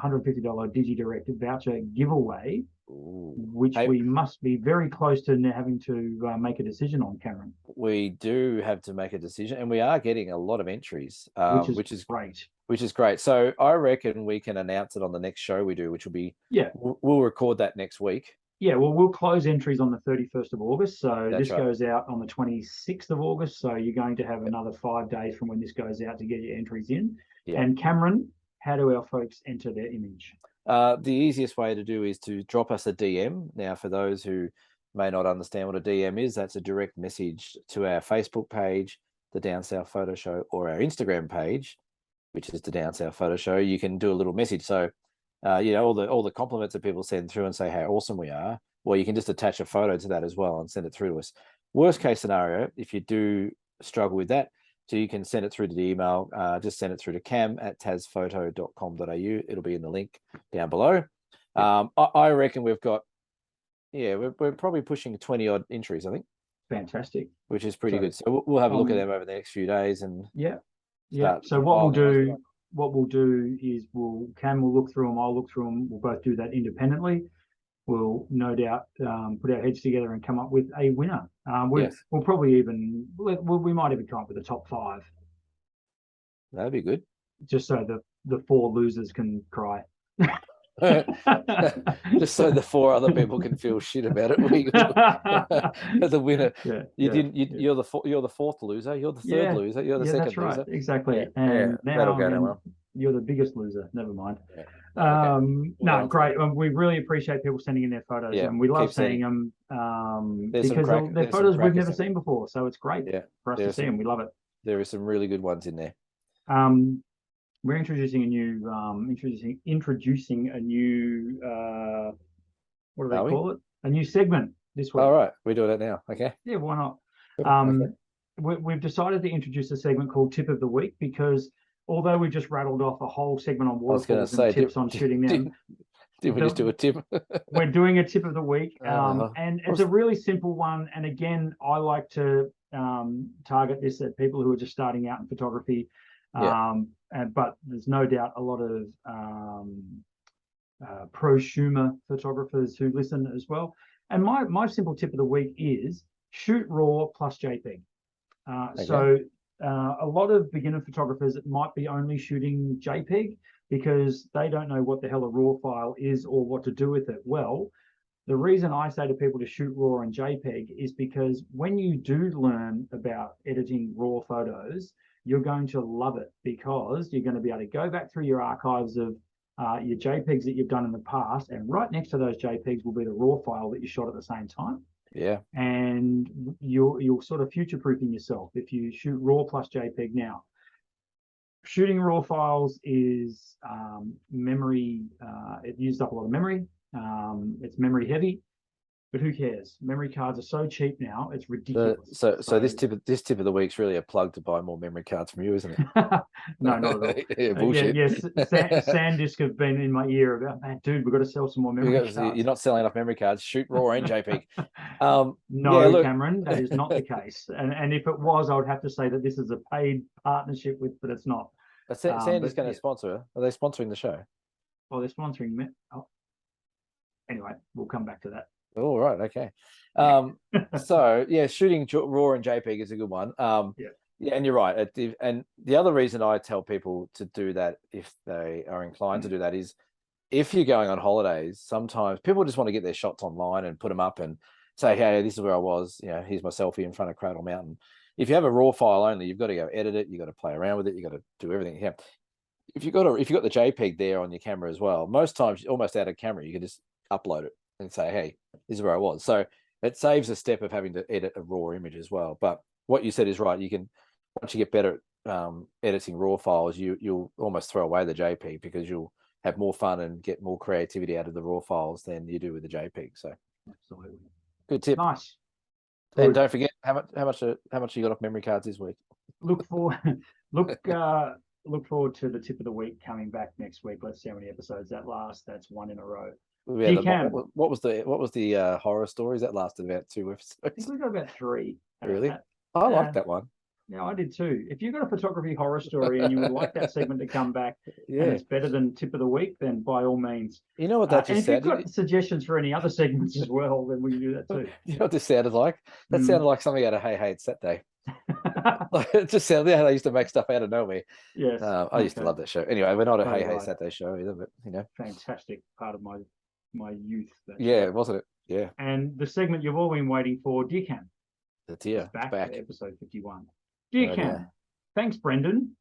$150 DigiDirect voucher giveaway, which we must be very close to having to make a decision on, Cameron. We do have to make a decision, and we are getting a lot of entries, which is great. Which is great. So I reckon we can announce it on the next show we do, which will be we'll record that next week. Yeah, well, we'll close entries on the 31st of August. So this goes out on the 26th of August. So you're going to have another 5 days from when this goes out to get your entries in. And Cameron, how do our folks enter their image? The easiest way to do is to drop us a DM. Now, for those who may not understand what a DM is, that's a direct message to our Facebook page, the Down South Photo Show, or our Instagram page, which is the Down South Photo Show. You can do a little message. So all the compliments that people send through and say how awesome we are, well, you can just attach a photo to that as well and send it through to us. Worst case scenario, if you do struggle with that, so you can send it through to the email, just send it through to cam@tazphoto.com.au. It'll be in the link down below. I reckon we've got, we're probably pushing 20 odd entries, I think. Fantastic. Which is pretty good. So we'll have a look at them over the next few days. And so what we'll do is Cam will look through them, I'll look through them, we'll both do that independently. We'll no doubt put our heads together and come up with a winner. We'll probably we might even come up with a top 5. That'd be good. just so the 4 losers can cry. Just so the 4 other people can feel shit about it. The winner. Yeah, You're the 4th loser. You're the 3rd loser. You're the 2nd that's right, loser. exactly. Yeah, And that'll now go down well. you're the biggest loser. Never mind. Yeah. Okay. No, great. We really appreciate people sending in their photos, Yeah, and we love keep sending. seeing them because they're there's some photos we've never crackers in seen before. So it's great for us to see them. We love it. There are some really good ones in there. We're introducing a new what do they call it? A new segment this week. All right, we do that now. Okay. Yeah, why not? Okay. We've decided to introduce a segment called Tip of the Week because although we just rattled off a whole segment on waterfalls and tips on shooting them, did we just do a tip? We're doing a tip of the week, and it's a really simple one. And again, I like to target this at people who are just starting out in photography. But there's no doubt a lot of prosumer photographers who listen as well. And my simple tip of the week is shoot RAW plus JPEG. So a lot of beginner photographers might be only shooting JPEG because they don't know what the hell a RAW file is or what to do with it. Well, the reason I say to people to shoot RAW and JPEG is because when you do learn about editing RAW photos, you're going to love it because you're going to be able to go back through your archives of your JPEGs that you've done in the past, and right next to those JPEGs will be the RAW file that you shot at the same time. Yeah. And you're sort of future-proofing yourself if you shoot RAW plus JPEG now. Shooting RAW files is memory. It used up a lot of memory. It's memory heavy, but who cares? Memory cards are so cheap now; it's ridiculous. So this tip of the week's really a plug to buy more memory cards from you, isn't it? No, not at all. Yeah, bullshit. Yes, SanDisk have been in my ear about, man, dude, we've got to sell some more memory cards. You're not selling enough memory cards. Shoot RAW and JPEG. No, Cameron, that is not the case. And if it was, I would have to say that this is a paid partnership with, but it's not. SanDisk going to sponsor. Are they sponsoring the show? Oh, they're sponsoring me. Oh. Anyway, we'll come back to that. All right, okay. So yeah, shooting RAW and JPEG is a good one. Yeah, and you're right. And the other reason I tell people to do that, if they are inclined to do that, is if you're going on holidays, sometimes people just want to get their shots online and put them up and say, hey, this is where I was. You know, here's my selfie in front of Cradle Mountain. If you have a RAW file only, you've got to go edit it. You've got to play around with it. You've got to do everything you can. If you've got the JPEG there on your camera as well, most times, almost out of camera, you can just upload it and say, hey, this is where I was. So it saves a step of having to edit a RAW image as well. But what you said is right. You can, once you get better at editing RAW files, you'll almost throw away the JPEG because you'll have more fun and get more creativity out of the RAW files than you do with the JPEG. So absolutely good tip. Nice. And don't forget how much you got off memory cards this week. Look forward to the tip of the week coming back next week. Let's see how many episodes that lasts. That's 1 in a row. Yeah, what was the horror stories that lasted about 2 episodes? I think we got about 3. Really? I liked that one. Yeah, I did too. If you've got a photography horror story and you would like that segment to come back, and it's better than tip of the week, then by all means. You know what that just sounded? If you've got suggestions for any other segments as well, then we can do that too. You know what this sounded like? That sounded like something out of Hey Hey It's Saturday. It just sounded how they used to make stuff out of nowhere. Yes. I used to love that show. Anyway, we're not a Hey Hey Saturday show either, but you know. Fantastic part of my youth. Wasn't it? Yeah. And the segment you've all been waiting for, Dear Cam. It's back. To episode 51. Dear Cam. Thanks, Brendan.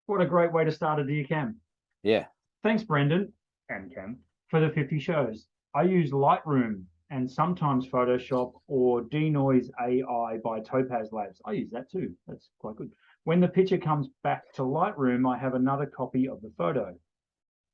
What a great way to start a Dear Cam. Yeah. Thanks, Brendan and Cam, for the 50 shows. I use Lightroom and sometimes Photoshop or Denoise AI by Topaz Labs. I use that too. That's quite good. When the picture comes back to Lightroom, I have another copy of the photo.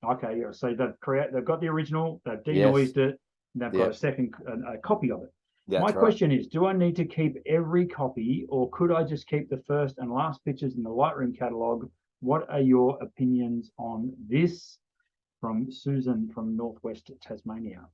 Okay, yeah. So they've got the original, they've denoised it, and they've got a second copy of it. My question is, do I need to keep every copy, or could I just keep the first and last pictures in the Lightroom catalog? What are your opinions on this? From Susan from Northwest Tasmania.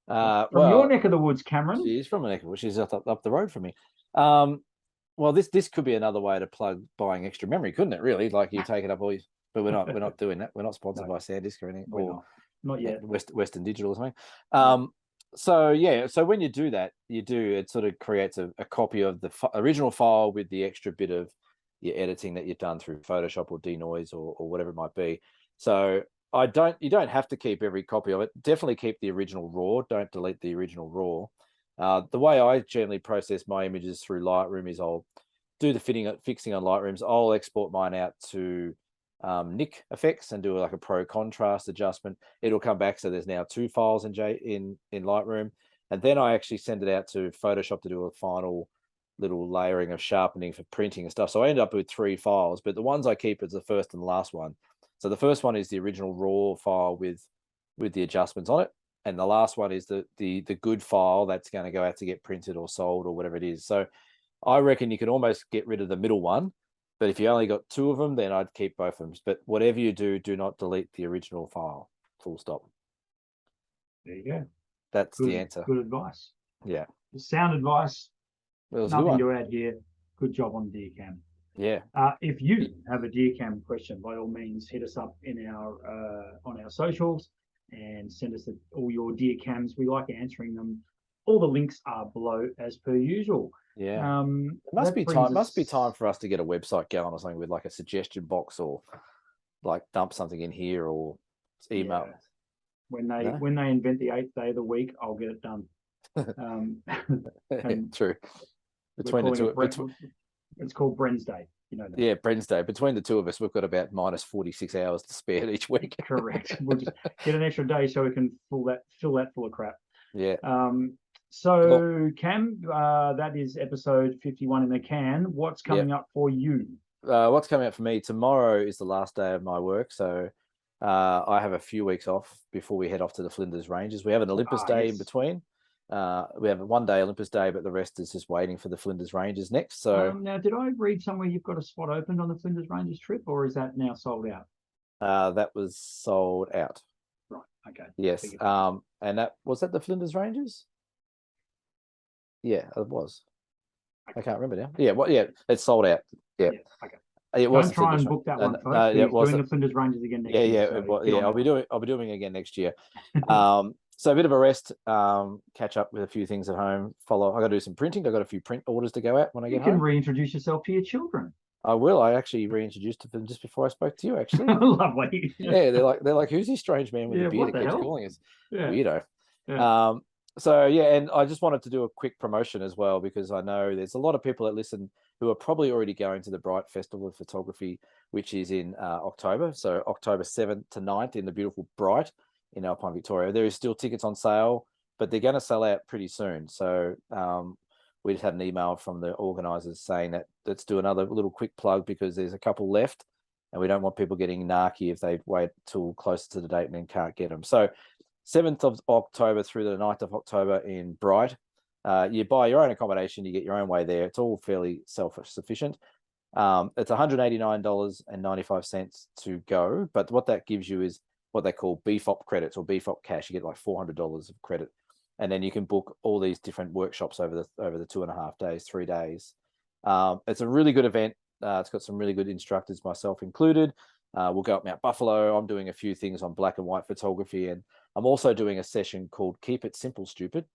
From your neck of the woods, Cameron. She is from a neck of the woods. She's up the road from me. Well, this could be another way to plug buying extra memory, couldn't it? Really, like you take it up all your, but we're not doing that. We're not sponsored by SanDisk or anything, or not yet. Western Digital or something. So when you do that, it sort of creates a copy of the original file with the extra bit of, your editing that you've done through Photoshop or denoise or whatever it might be. So you don't have to keep every copy of it. Definitely keep the original raw. Don't delete the original raw. The way I generally process my images through Lightroom is I'll do the fixing on Lightrooms. I'll export mine out to Nick effects and do like a pro contrast adjustment. It'll come back, so there's now 2 files in Lightroom, and then I actually send it out to Photoshop to do a final little layering of sharpening for printing and stuff. So I end up with 3 files, but the ones I keep is the first and the last one. So the first one is the original raw file with the adjustments on it, and the last one is the good file that's going to go out to get printed or sold or whatever it is. So I reckon you could almost get rid of the middle one, but if you only got 2 of them, then I'd keep both of them. But whatever you do, do not delete the original file. Full stop. There you go. That's the answer. Good advice. Yeah. Sound advice. Well, nothing to add here. Good job on DeerCam. Yeah. If you have a DeerCam question, by all means, hit us up in our on our socials and send us all your DeerCams. We like answering them. All the links are below as per usual. Yeah. It must be time for us to get a website going or something with like a suggestion box, or like dump something in here, or email. Yeah. When they invent the 8th day of the week, I'll get it done. True. Between the two, it's called Bren's Day. You know that. Yeah, Bren's Day. Between the two of us, we've got about minus 46 hours to spare each week. Correct. We'll just get an extra day so we can fill that full of crap. Yeah. So Cam, that is episode 51 in the can. What's coming up for you? What's coming up for me tomorrow is the last day of my work, so I have a few weeks off before we head off to the Flinders Ranges. We have an Olympus Day in between. We have a 1-day Olympus Day, but the rest is just waiting for the Flinders Ranges next. So now, did I read somewhere you've got a spot opened on the Flinders Ranges trip, or is that now sold out? That was sold out. Right. Okay. Yes. And that was at the Flinders Ranges. Yeah, it was. Okay. I can't remember now. Yeah. Well, yeah, it's sold out. Yeah. Okay. It was. Don't try and book that one, folks. It was doing the Flinders Ranges again next year. Yeah. I'll be doing it again next year. So a bit of a rest, catch up with a few things at home. I got to do some printing. I got a few print orders to go out when I get home. You can reintroduce yourself to your children. I will. I actually reintroduced them just before I spoke to you. Actually, lovely. Yeah, they're like, who's this strange man with a beard that keeps calling us? Weirdo. Yeah. So yeah, and I just wanted to do a quick promotion as well, because I know there's a lot of people that listen who are probably already going to the Bright Festival of Photography, which is in October. So October 7th to 9th in the beautiful Bright in Alpine, Victoria. There is still tickets on sale, but they're going to sell out pretty soon. So we just had an email from the organisers saying that let's do another little quick plug, because there's a couple left and we don't want people getting narky if they wait till closer to the date and then can't get them. So 7th of October through the 9th of October in Bright. You buy your own accommodation, you get your own way there. It's all fairly self-sufficient. It's $189.95 to go, but what that gives you is what they call BFOP credits, or BFOP cash. You get like $400 of credit, and then you can book all these different workshops over the 2.5 days, 3 days. It's a really good event. It's got some really good instructors, myself included. We'll go up Mount Buffalo. I'm doing a few things on black and white photography, and I'm also doing a session called Keep It Simple, Stupid.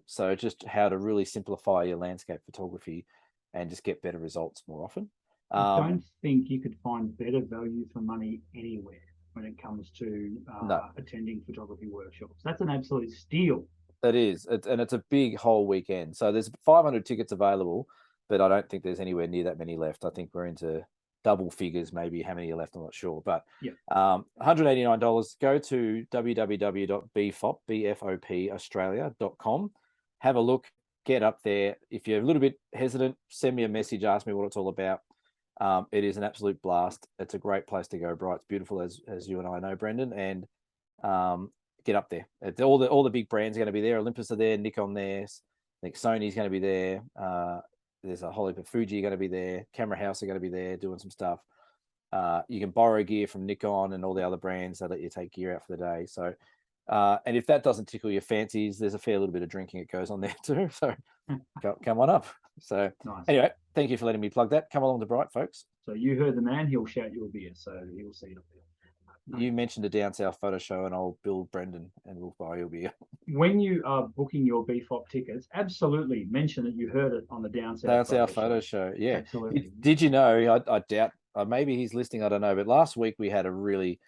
So just how to really simplify your landscape photography and just get better results more often. I don't think you could find better value for money anywhere when it comes to attending photography workshops. That's an absolute steal. It is, and it's a big whole weekend. So there's 500 tickets available, but I don't think there's anywhere near that many left. I think we're into double figures, maybe how many are left, I'm not sure. But $189. Go to www.bfopaustralia.com. Have a look, get up there. If you're a little bit hesitant, send me a message, ask me what it's all about. It is an absolute blast. It's a great place to go. Bright's beautiful, as you and I know, Brendan, and get up there. All the big brands are going to be there. Olympus are there, Nikon there. I think Sony's going to be there. There's a whole heap of Fuji going to be there. Camera House are going to be there doing some stuff. You can borrow gear from Nikon and all the other brands. They let you take gear out for the day. So, and if that doesn't tickle your fancies, there's a fair little bit of drinking that goes on there too. So come on up. So Anyway, thank you for letting me plug that. Come along to Bright, folks. So you heard the man. He'll shout you a beer. So you'll see it up there. you mentioned the Down South Photo Show, and I'll bill Brendan, and we'll buy you a beer. When you are booking your BFOP tickets, absolutely mention that you heard it on the Down South Down South Photo Show. Show. Yeah. Absolutely. Did you know? I doubt. Maybe he's listening. I don't know. But last week we had a really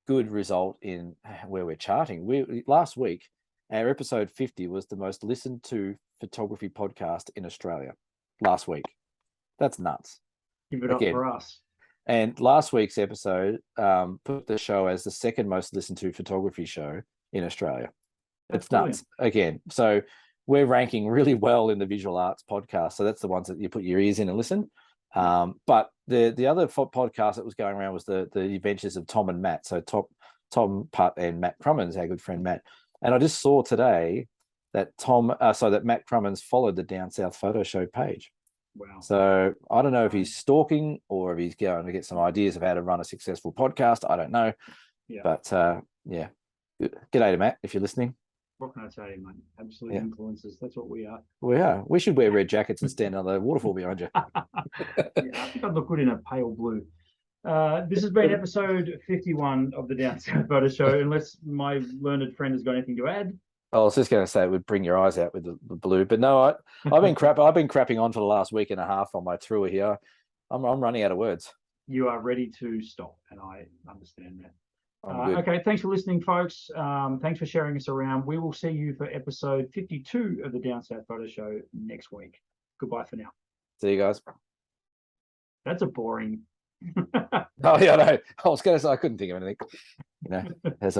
good result in where we're charting. Last week our episode 50 was the most listened to photography podcast in Australia. Last week. That's nuts. Give it up for us. And last week's episode put the show as the second most listened to photography show in Australia. It's nuts again. So we're ranking really well in the visual arts podcast. So that's the ones that you put your ears in and listen. But the other podcast that was going around was the adventures of Tom and Matt. So Tom Putt and Matt Crummins, our good friend Matt. And I just saw today that that Matt Crummins followed the Down South Photo Show page. Wow. So I don't know if he's stalking or if he's going to get some ideas of how to run a successful podcast. I don't know. Yeah. But yeah. G'day to Matt, if you're listening. What can I tell you, mate? Absolute influencers. That's what we are. We are. We should wear red jackets and stand on the waterfall behind you. Yeah, I think I'd look good in a pale blue. This has been episode 51 of the Down South Photo Show. Unless my learned friend has got anything to add. I was just going to say it would bring your eyes out with the blue, but no, I've been crapping on for the last week and a half on my tour here. I'm running out of words. You are ready to stop, and I understand that. Okay, thanks for listening, folks. Thanks for sharing us around. We will see you for episode 52 of the Down South Photo Show next week. Goodbye for now. See you guys. That's a boring. Oh yeah, I know. I was going to say I couldn't think of anything. There's